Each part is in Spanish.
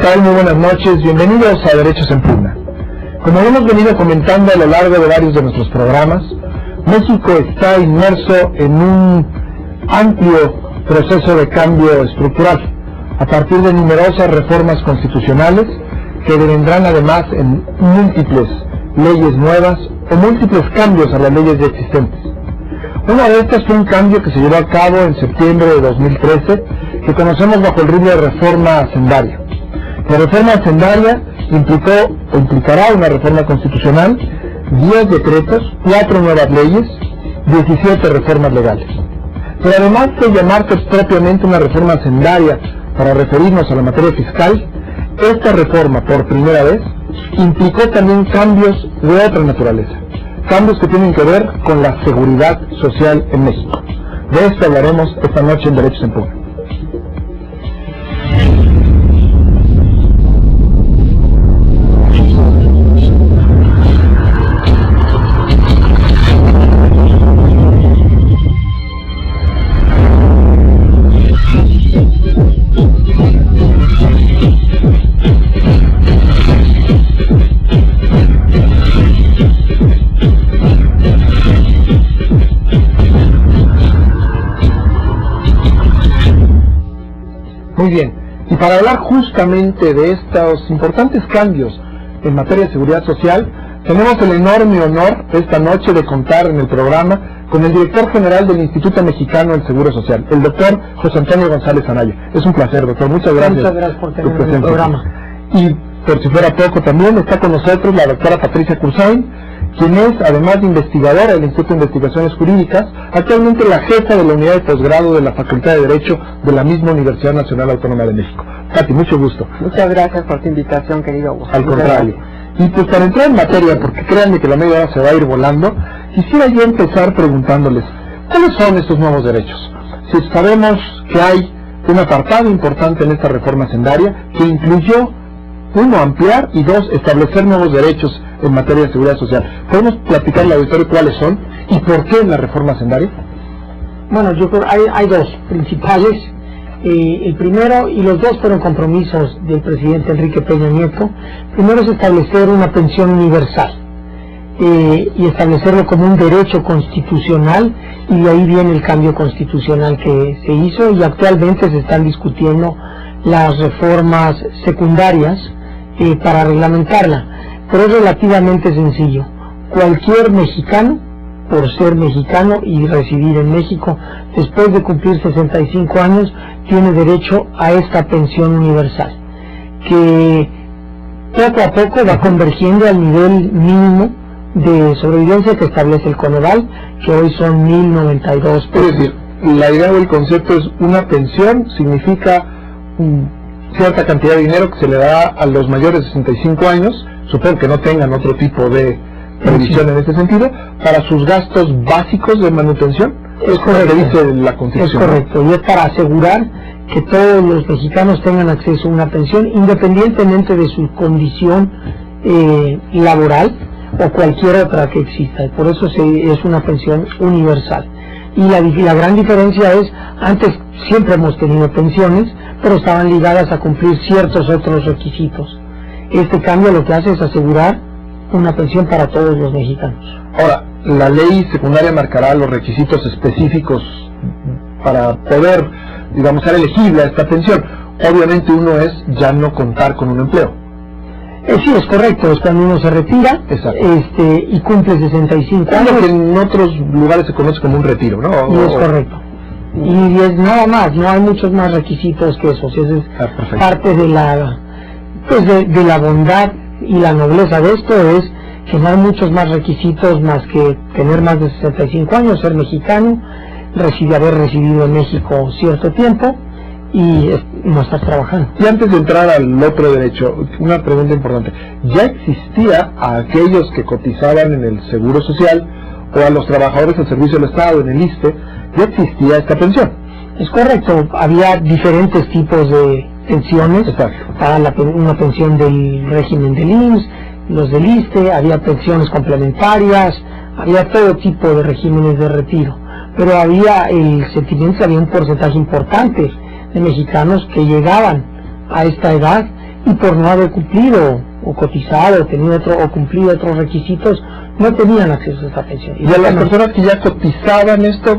tal? Muy buenas noches, bienvenidos a Derechos en Pugna. Como hemos venido comentando a lo largo de varios de nuestros programas, México está inmerso en un amplio proceso de cambio estructural, a partir de numerosas reformas constitucionales que devendrán además en múltiples leyes nuevas o múltiples cambios a las leyes ya existentes. Una de estas fue un cambio que se llevó a cabo en septiembre de 2013, que conocemos bajo el ritmo de reforma hacendaria. La reforma hacendaria implicará una reforma constitucional, 10 decretos, 4 nuevas leyes, 17 reformas legales. Pero además de llamarse propiamente una reforma hacendaria para referirnos a la materia fiscal, esta reforma, por primera vez, implicó también cambios de otra naturaleza, cambios que tienen que ver con la seguridad social en México. De esto hablaremos esta noche en Derechos en Pugna. Muy bien, y para hablar justamente de estos importantes cambios en materia de seguridad social, tenemos el enorme honor esta noche de contar en el programa con el director general del Instituto Mexicano del Seguro Social, el doctor José Antonio González Anaya. Es un placer, doctor, muchas gracias. Muchas gracias por tenerme en el programa. Y por si fuera poco, también está con nosotros la doctora Patricia Cursain, quien es, además de investigadora del Instituto de Investigaciones Jurídicas, actualmente la jefa de la unidad de posgrado de la Facultad de Derecho de la misma Universidad Nacional Autónoma de México. Pati, mucho gusto. Muchas gracias por tu invitación, querido Augusto. Al contrario. Y pues para entrar en materia, porque créanme que la media hora se va a ir volando, quisiera yo empezar preguntándoles, ¿cuáles son estos nuevos derechos? Si sabemos que hay un apartado importante en esta reforma hacendaria que incluyó, uno, ampliar, y dos, establecer nuevos derechos en materia de seguridad social. ¿Podemos platicar al auditorio cuáles son y por qué en la reforma hacendaria? Bueno, yo creo que hay dos principales. El primero, y los dos fueron compromisos del presidente Enrique Peña Nieto. Primero es establecer una pensión universal y establecerlo como un derecho constitucional, y de ahí viene el cambio constitucional que se hizo, y actualmente se están discutiendo las reformas secundarias para reglamentarla. Pero es relativamente sencillo. Cualquier mexicano, por ser mexicano y residir en México, después de cumplir 65 años, tiene derecho a esta pensión universal, que poco a poco va convergiendo al nivel mínimo de sobrevivencia que establece el Coneval, que hoy son 1,092 pesos. Es decir, la idea o el concepto es una pensión, significa cierta cantidad de dinero que se le da a los mayores de 65 años, supongo que no tengan otro tipo de previsión en ese sentido, para sus gastos básicos de manutención. Es correcto, dice la Constitución. Es correcto, y es para asegurar que todos los mexicanos tengan acceso a una pensión, independientemente de su condición laboral o cualquier otra que exista, y por eso es una pensión universal. Y la gran diferencia es, antes siempre hemos tenido pensiones, pero estaban ligadas a cumplir ciertos otros requisitos. Este cambio lo que hace es asegurar una pensión para todos los mexicanos. Ahora, la ley secundaria marcará los requisitos específicos para poder, digamos, ser elegible a esta pensión. Obviamente uno es ya no contar con un empleo. Sí, es correcto, es cuando uno se retira y cumple 65 años. Es lo que en otros lugares se conoce como un retiro, ¿no? Y es correcto. Y es nada más, no hay muchos más requisitos que esos. Esa es parte de la, pues de la bondad y la nobleza de esto, es que no hay muchos más requisitos más que tener más de 65 años, ser mexicano, haber residido en México cierto tiempo y no estar trabajando. Y antes de entrar al otro derecho, una pregunta importante. ¿Ya existía a aquellos que cotizaban en el Seguro Social o a los trabajadores del Servicio del Estado, en el ISSSTE, ya existía esta pensión? Es correcto, había diferentes tipos de pensiones. Estaba una pensión del régimen del IMSS, los del ISSSTE, había pensiones complementarias, había todo tipo de regímenes de retiro, pero había el sentimiento, había un porcentaje importante de mexicanos que llegaban a esta edad y por no haber cumplido o cotizado o cumplido otros requisitos, no tenían acceso a esta pensión. Y a las personas que ya cotizaban esto,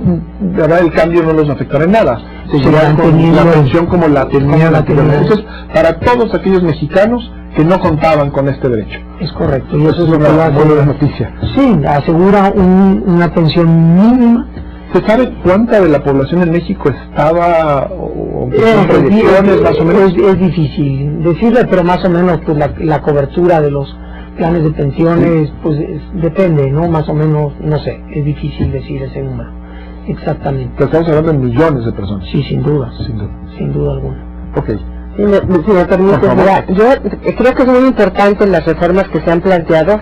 la verdad el cambio no los afectará en nada. Seguirán con la pensión como la tenían anteriormente. Entonces, para todos aquellos mexicanos que no contaban con este derecho. Es correcto, y eso es una buena noticia. Sí, asegura una pensión mínima. ¿Se sabe cuánta de la población en México estaba, o proyecciones más o menos? Es difícil decirle, pero más o menos pues la cobertura de los planes de pensiones, pues depende, ¿no? Más o menos, no sé, es difícil decir ese número, exactamente. Pero estamos hablando de millones de personas. Sí, sin duda alguna. Ok. Si me permite, mira, yo creo que es muy importante las reformas que se han planteado.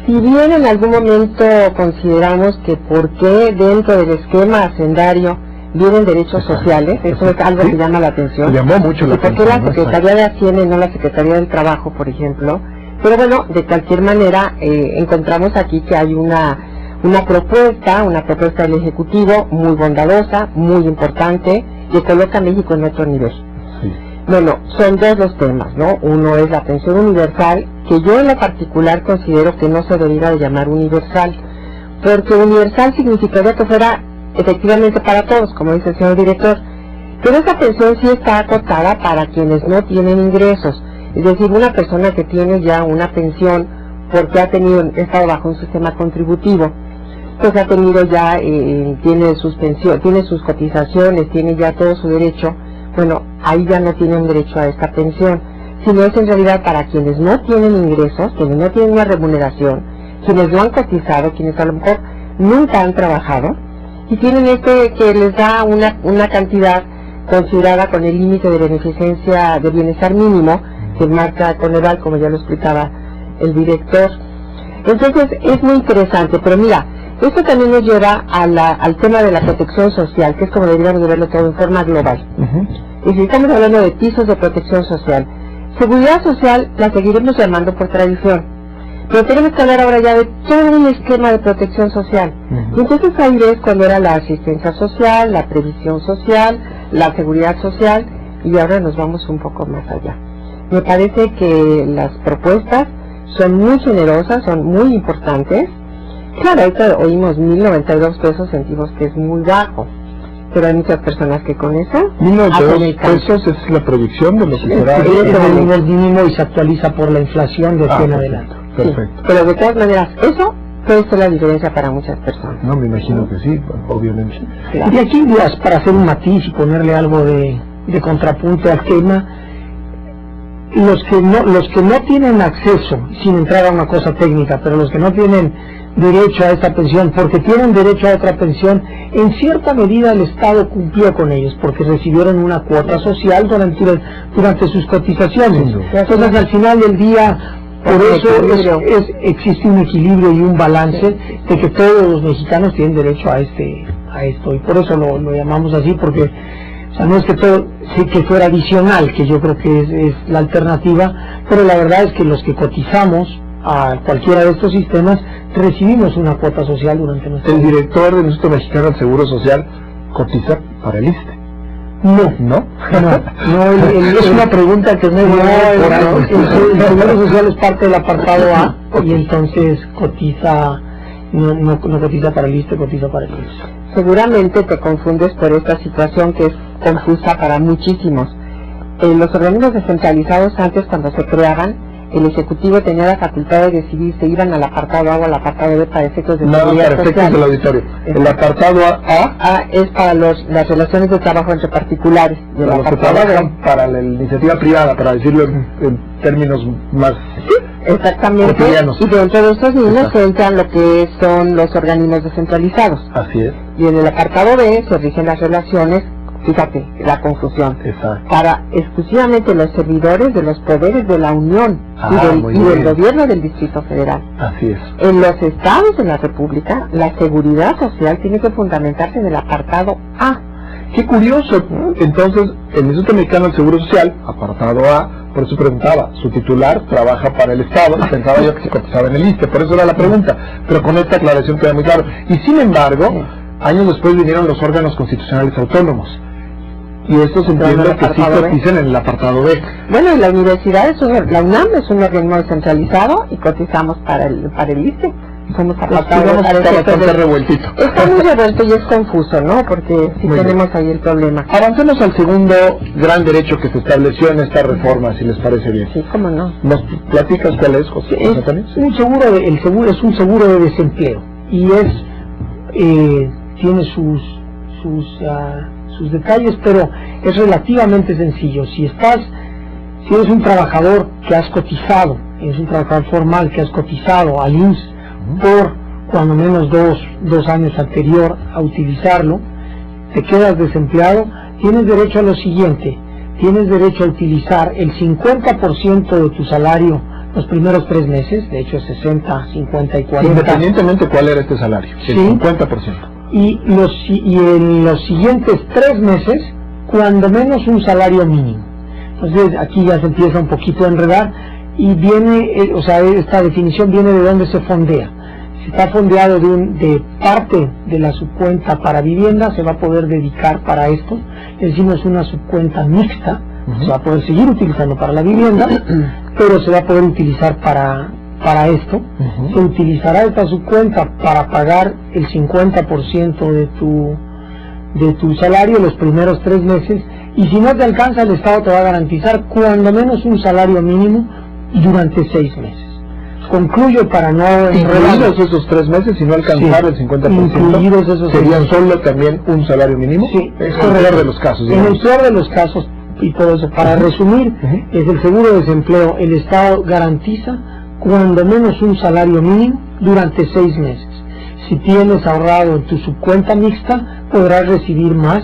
Si bien en algún momento consideramos que por qué dentro del esquema hacendario vienen derechos sociales, eso es algo que llama la atención. Me llamó mucho la atención. ¿Por qué la Secretaría de Hacienda y no la Secretaría del Trabajo, por ejemplo? Pero bueno, de cualquier manera, encontramos aquí que hay una propuesta del Ejecutivo muy bondadosa, muy importante, que coloca a México en otro nivel. Sí. Bueno, son dos los temas, ¿no? Uno es la pensión universal, que yo en lo particular considero que no se debería de llamar universal, porque universal significaría que fuera efectivamente para todos, como dice el señor director, pero esa pensión sí está acotada para quienes no tienen ingresos, es decir, una persona que tiene ya una pensión porque ha estado bajo un sistema contributivo, pues ha tenido ya, tiene sus pensiones, tiene sus cotizaciones, tiene ya todo su derecho. Bueno, ahí ya no tienen derecho a esta pensión, sino es en realidad para quienes no tienen ingresos, quienes no tienen una remuneración, quienes no han cotizado, quienes a lo mejor nunca han trabajado, y tienen que les da una cantidad considerada con el límite de beneficencia de bienestar mínimo, que marca Coneval, como ya lo explicaba el director. Entonces, es muy interesante, pero mira, esto también nos lleva al tema de la protección social, que es como deberíamos de verlo todo en forma global. Y si estamos hablando de pisos de protección social, seguridad social la seguiremos llamando por tradición, pero tenemos que hablar ahora ya de todo un esquema de protección social. Y entonces ahí ves cuando era la asistencia social, la previsión social, la seguridad social, y ahora nos vamos un poco más allá. Me parece que las propuestas son muy generosas, son muy importantes. Claro, ahorita oímos 1,092 pesos, sentimos que es muy bajo, pero hay muchas personas que con eso 1,092 pesos es la proyección de lo que será es el nivel mínimo y se actualiza por la inflación de aquí en adelante. Perfecto. Sí, pero de todas maneras, eso puede ser la diferencia para muchas personas. No, me imagino que sí, obviamente. Claro. Y aquí, para hacer un matiz y ponerle algo de contrapunto al tema, los que no tienen acceso, sin entrar a una cosa técnica, pero los que no tienen derecho a esta pensión, porque tienen derecho a otra pensión, en cierta medida el Estado cumplió con ellos, porque recibieron una cuota social durante sus cotizaciones. Entonces, al final del día, por eso existe un equilibrio y un balance de que todos los mexicanos tienen derecho a esto, y por eso lo llamamos así, porque o sea, no es que todo que fuera adicional, que yo creo que es la alternativa, pero la verdad es que los que cotizamos a cualquiera de estos sistemas recibimos una cuota social durante nuestra vida. El director del Instituto Mexicano del Seguro Social cotiza para el ISSSTE. No, es una pregunta que no es el Seguro Social es parte del apartado A, y entonces cotiza, no cotiza para el ISSSTE, cotiza para el ISSSTE. Seguramente te confundes por esta situación que es confusa para muchísimos. Los organismos descentralizados antes, cuando se creaban, el Ejecutivo tenía la facultad de decidir si iban al apartado A o al apartado B para efectos de seguridad social. Para efectos del auditorio. El apartado A es para las relaciones de trabajo entre particulares. Para los que trabajan para la iniciativa privada, para decirlo en términos más exactamente, cotidianos. Y dentro de estos mismos entran lo que son los organismos descentralizados. Así es. Y en el apartado B se rigen las relaciones, fíjate, la confusión, para exclusivamente los servidores de los poderes de la Unión y del gobierno del Distrito Federal. Así es. En los estados de la República, la seguridad social tiene que fundamentarse en el apartado A. Qué curioso. Entonces, el Instituto Mexicano del Seguro Social, apartado A, por eso preguntaba, su titular trabaja para el Estado, y pensaba yo que se cotizaba en el ISSSTE, por eso era la pregunta, pero con esta aclaración queda muy claro. Y sin embargo, años después vinieron los órganos constitucionales autónomos. Y estos entiendo que sí cotizan en el apartado B. Bueno, y la universidad la UNAM es un organismo descentralizado y cotizamos para el ISSSTE. Somos apartados. Está bastante revueltito. Está muy revuelto y es confuso, ¿no? Porque sí tenemos ahí el problema. Avancemos al segundo gran derecho que se estableció en esta reforma, si les parece bien. Sí, cómo no. ¿Nos platicas cuál es, José? Un seguro, el seguro es un seguro de desempleo y tiene sus detalles, pero es relativamente sencillo. Si eres un trabajador que has cotizado, eres un trabajador formal que has cotizado al IMSS por cuando menos dos años anterior a utilizarlo, te quedas desempleado, tienes derecho a lo siguiente: tienes derecho a utilizar el 50% de tu salario los primeros 3 meses, de hecho 60, 50 y 40. Independientemente cuál era este salario, el 50%. Y en los siguientes 3 meses, cuando menos un salario mínimo. Entonces aquí ya se empieza un poquito a enredar y viene, esta definición viene de dónde se fondea. Si está fondeado de parte de la subcuenta para vivienda, se va a poder dedicar para esto. Le decimos una subcuenta mixta, se va a poder seguir utilizando para la vivienda, pero se va a poder utilizar para esto. Se utilizará esta subcuenta para pagar el 50% de tu salario los primeros 3 meses, y si no te alcanza, el Estado te va a garantizar cuando menos un salario mínimo durante 6 meses. Concluyo para no incluidos esos 3 meses, si no alcanzar el 50%, ¿serían solo también un salario mínimo? Sí, es el peor de los casos. En el peor de los casos, y todo eso, para resumir, es el seguro de desempleo. El Estado garantiza cuando menos un salario mínimo durante 6 meses. Si tienes ahorrado en tu subcuenta mixta, podrás recibir más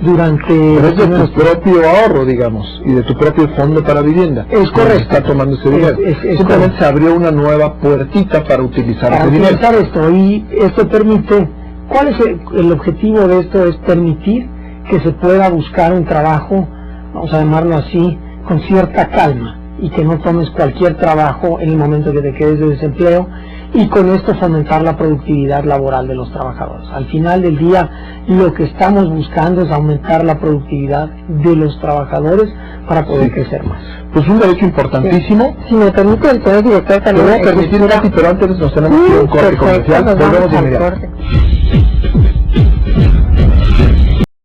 durante... Pero es de tu propio ahorro, digamos, y de tu propio fondo para vivienda. Es correcto. Se está tomando ese dinero. Simplemente se abrió una nueva puertita para utilizar ese dinero. Para utilizar esto, y esto permite... ¿Cuál es el objetivo de esto? Es permitir que se pueda buscar un trabajo, vamos a llamarlo así, con cierta calma, y que no tomes cualquier trabajo en el momento que te quedes de desempleo, y con esto fomentar la productividad laboral de los trabajadores. Al final del día, lo que estamos buscando es aumentar la productividad de los trabajadores para poder crecer más. Pues un derecho importantísimo. Si me permite, el señor director también... Te voy a permitir, Katy, pero antes nos tenemos que ir a un corte comercial. Volvemos de inmediato.